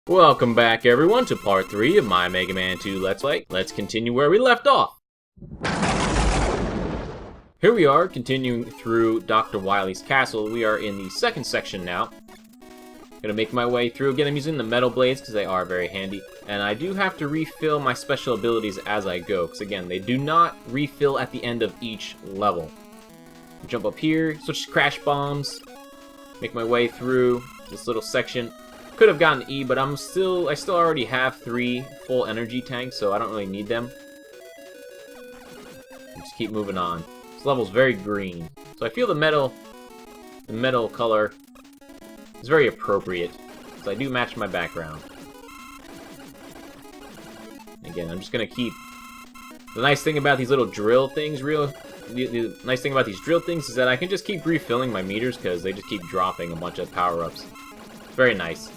Welcome back everyone to part 3 of my Mega Man 2 Let's Play. Let's continue where we left off. Here we are, continuing through Dr. Wily's castle. We are in the second section now. Gonna make my way through. Again, I'm using the metal blades because they are very handy. And I do have to refill my special abilities as I go, because again, they do not refill at the end of each level. Jump up here, switch to crash bombs, make my way through this little section. Could have gotten E, but I still already have 3 full energy tanks, so I don't really need them. Just keep moving on. This level's very green, so I feel the metal color is very appropriate, so I do match my background. Again, I'm just gonna keep. The nice thing about these little drill things, the nice thing about these drill things is that I can just keep refilling my meters because they just keep dropping a bunch of power-ups. Very nice.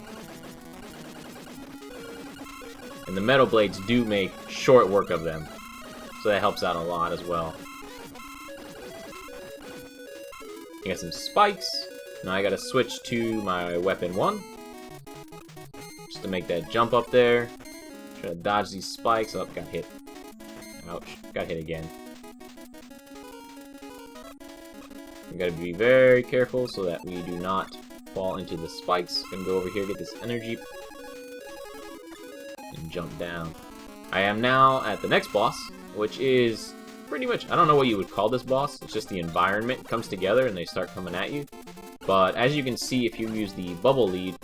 And the metal blades do make short work of them, so that helps out a lot as well. I got some spikes. Now I gotta switch to my weapon 1, just to make that jump up there. Try to dodge these spikes. Oh, got hit. Ouch, got hit again. We gotta be very careful so that we do not fall into the spikes. Gonna go over here, get this energy, and jump down. I am now at the next boss, which is pretty much, I don't know what you would call this boss. It's just the environment comes together and they start coming at you. But as you can see, if you use the bubble lead,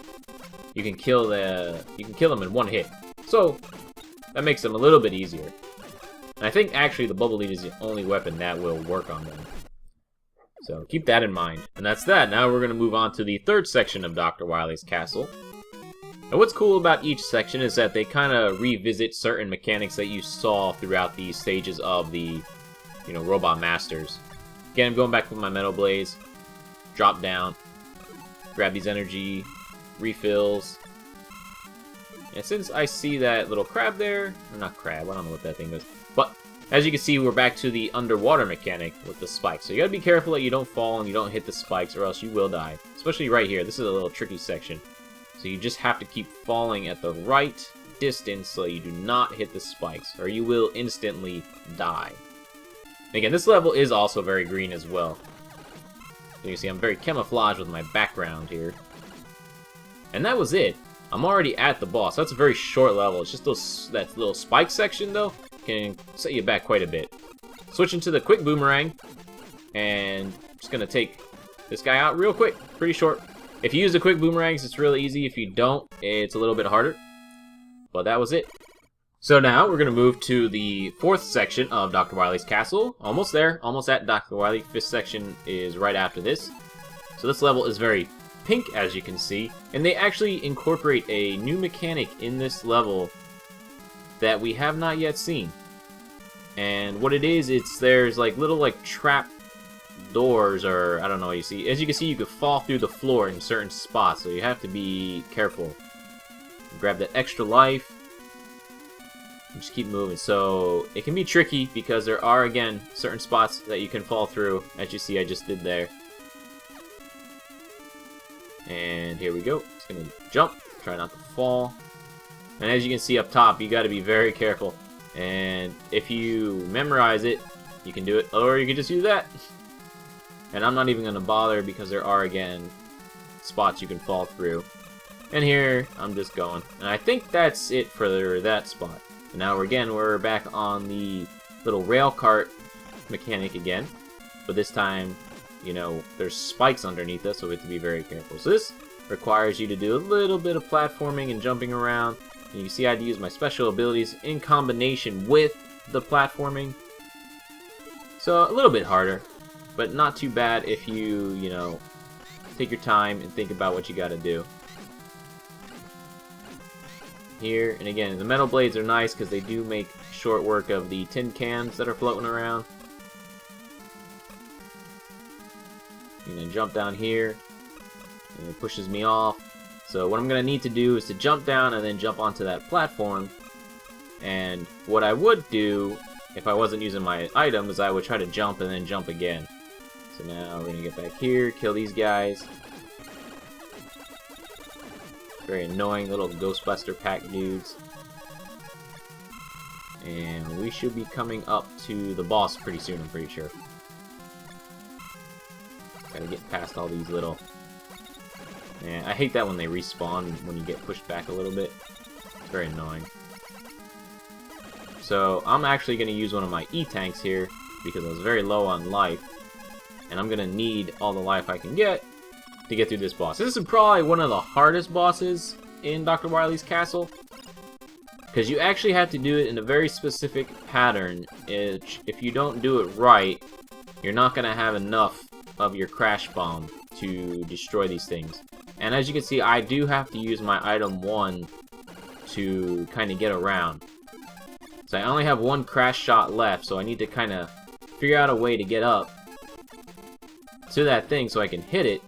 you can kill them in one hit. So that makes them a little bit easier. And I think actually the bubble lead is the only weapon that will work on them. So keep that in mind. And that's that. Now we're going to move on to the third section of Dr. Wily's castle. And what's cool about each section is that they kind of revisit certain mechanics that you saw throughout the stages of the, Robot Masters. Again, I'm going back with my metal blades. Drop down. Grab these energy refills. And since I see that little crab there, or not crab, I don't know what that thing is. But as you can see, we're back to the underwater mechanic with the spikes. So you gotta be careful that you don't fall and you don't hit the spikes or else you will die. Especially right here. This is a little tricky section. So you just have to keep falling at the right distance so you do not hit the spikes, or you will instantly die. And again, this level is also very green as well. So you can see I'm very camouflaged with my background here. And that was it. I'm already at the boss. That's a very short level. It's just that little spike section, though, can set you back quite a bit. Switching to the quick boomerang, and just gonna take this guy out real quick. Pretty short. If you use the quick boomerangs, it's really easy. If you don't, it's a little bit harder. But that was it. So now we're going to move to the fourth section of Dr. Wily's castle. Almost there. Almost at Dr. Wily. Fifth section is right after this. So this level is very pink, as you can see. And they actually incorporate a new mechanic in this level that we have not yet seen. And what it is, there's like little trap doors, or I don't know what you see. As you can see, you could fall through the floor in certain spots, so you have to be careful. Grab that extra life and just keep moving. So it can be tricky because there are, again, certain spots that you can fall through, as you see I just did there. And here we go. Just gonna jump, try not to fall. And as you can see up top, you got to be very careful. And if you memorize it, you can do it, or you can just use that. And I'm not even going to bother because there are, again, spots you can fall through. And here, I'm just going. And I think that's it for that spot. And now, we're back on the little rail cart mechanic again. But this time, there's spikes underneath us, so we have to be very careful. So this requires you to do a little bit of platforming and jumping around. And you see I had to use my special abilities in combination with the platforming. So a little bit harder. But not too bad if you, take your time and think about what you gotta do. Here, and again, the metal blades are nice because they do make short work of the tin cans that are floating around. You can jump down here, and it pushes me off. So what I'm gonna need to do is to jump down and then jump onto that platform. And what I would do, if I wasn't using my item, is I would try to jump and then jump again. So now we're going to get back here, kill these guys. Very annoying little Ghostbuster pack dudes. And we should be coming up to the boss pretty soon, I'm pretty sure. Gotta get past all these little... Yeah, I hate that when they respawn when you get pushed back a little bit. It's very annoying. So, I'm actually going to use one of my E-tanks here, because I was very low on life. And I'm going to need all the life I can get to get through this boss. This is probably one of the hardest bosses in Dr. Wily's castle. Because you actually have to do it in a very specific pattern. If you don't do it right, you're not going to have enough of your crash bomb to destroy these things. And as you can see, I do have to use my item 1 to kind of get around. So I only have one crash shot left, so I need to kind of figure out a way to get up to that thing so I can hit it.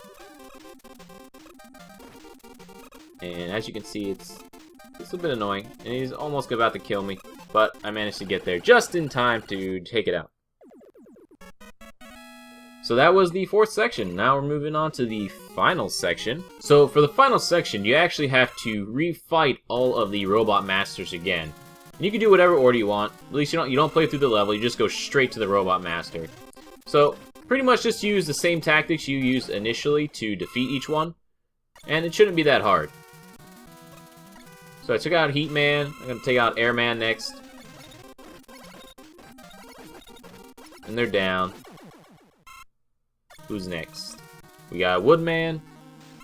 And as you can see, it's a bit annoying, and he's almost about to kill me, but I managed to get there just in time to take it out. So that was the 4th section. Now we're moving on to the final section. So for the final section, you actually have to refight all of the robot masters again. And you can do whatever order you want. At least you don't play through the level, you just go straight to the robot master. So pretty much just use the same tactics you used initially to defeat each one, and it shouldn't be that hard. So I took out Heat Man. I'm going to take out Airman next. And they're down. Who's next? We got Woodman.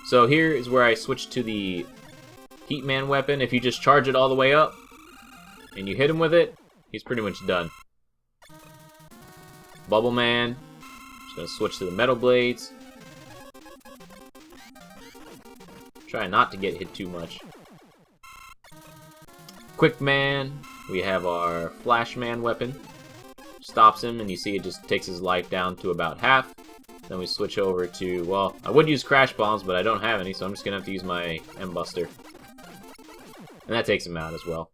So here is where I switch to the Heat Man weapon. If you just charge it all the way up and you hit him with it, he's pretty much done. Bubble Man. Just going to switch to the Metal Blades. Try not to get hit too much. Quick Man, we have our Flash Man weapon. Stops him, and you see it just takes his life down to about half. Then we switch over to, well, I would use Crash Bombs, but I don't have any, so I'm just going to have to use my M-Buster. And that takes him out as well.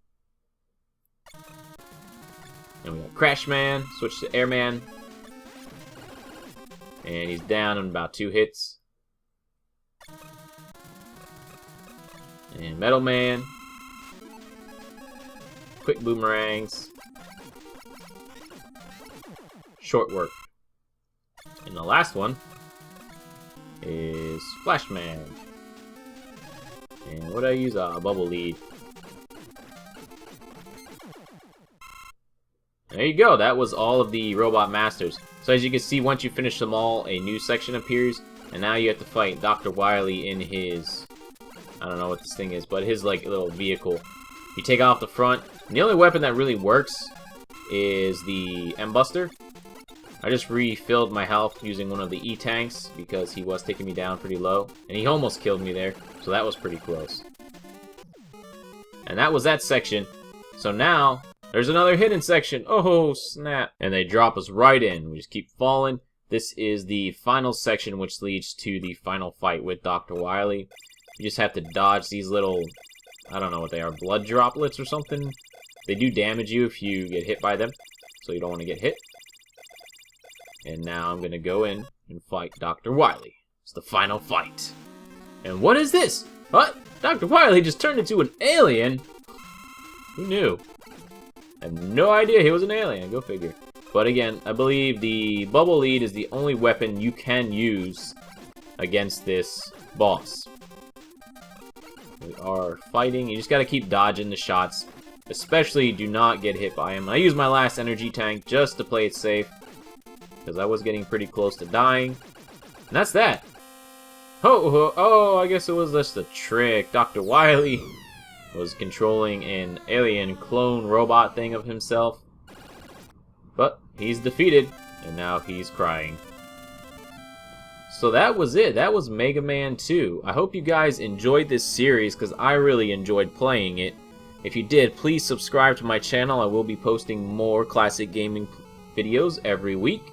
And we got Crash Man, switch to Airman. And he's down in about 2 hits. And Metal Man. Quick boomerangs. Short work. And the last one is Flash Man. And what do I use? Bubble Lead. There you go. That was all of the robot masters. So as you can see, once you finish them all, a new section appears. And now you have to fight Dr. Wily in his... I don't know what this thing is, but his like little vehicle. You take off the front. And the only weapon that really works is the M-Buster. I just refilled my health using one of the E-tanks because he was taking me down pretty low. And he almost killed me there, so that was pretty close. And that was that section. So now, there's another hidden section. Oh, snap. And they drop us right in. We just keep falling. This is the final section, which leads to the final fight with Dr. Wily. You just have to dodge these little, I don't know what they are, blood droplets or something. They do damage you if you get hit by them, so you don't want to get hit. And now I'm going to go in and fight Dr. Wily. It's the final fight. And what is this? What? Dr. Wily just turned into an alien? Who knew? I have no idea he was an alien. Go figure. But again, I believe the Bubble Lead is the only weapon you can use against this boss. We are fighting. You just got to keep dodging the shots. Especially do not get hit by him. I used my last energy tank just to play it safe. Because I was getting pretty close to dying. And that's that. Oh, I guess it was just a trick. Dr. Wily was controlling an alien clone robot thing of himself. But he's defeated. And now he's crying. So that was it. That was Mega Man 2. I hope you guys enjoyed this series because I really enjoyed playing it. If you did, please subscribe to my channel. I will be posting more classic gaming videos every week.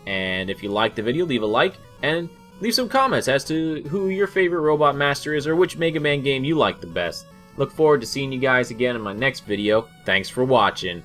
And if you liked the video, leave a like and leave some comments as to who your favorite Robot Master is or which Mega Man game you like the best. Look forward to seeing you guys again in my next video. Thanks for watching.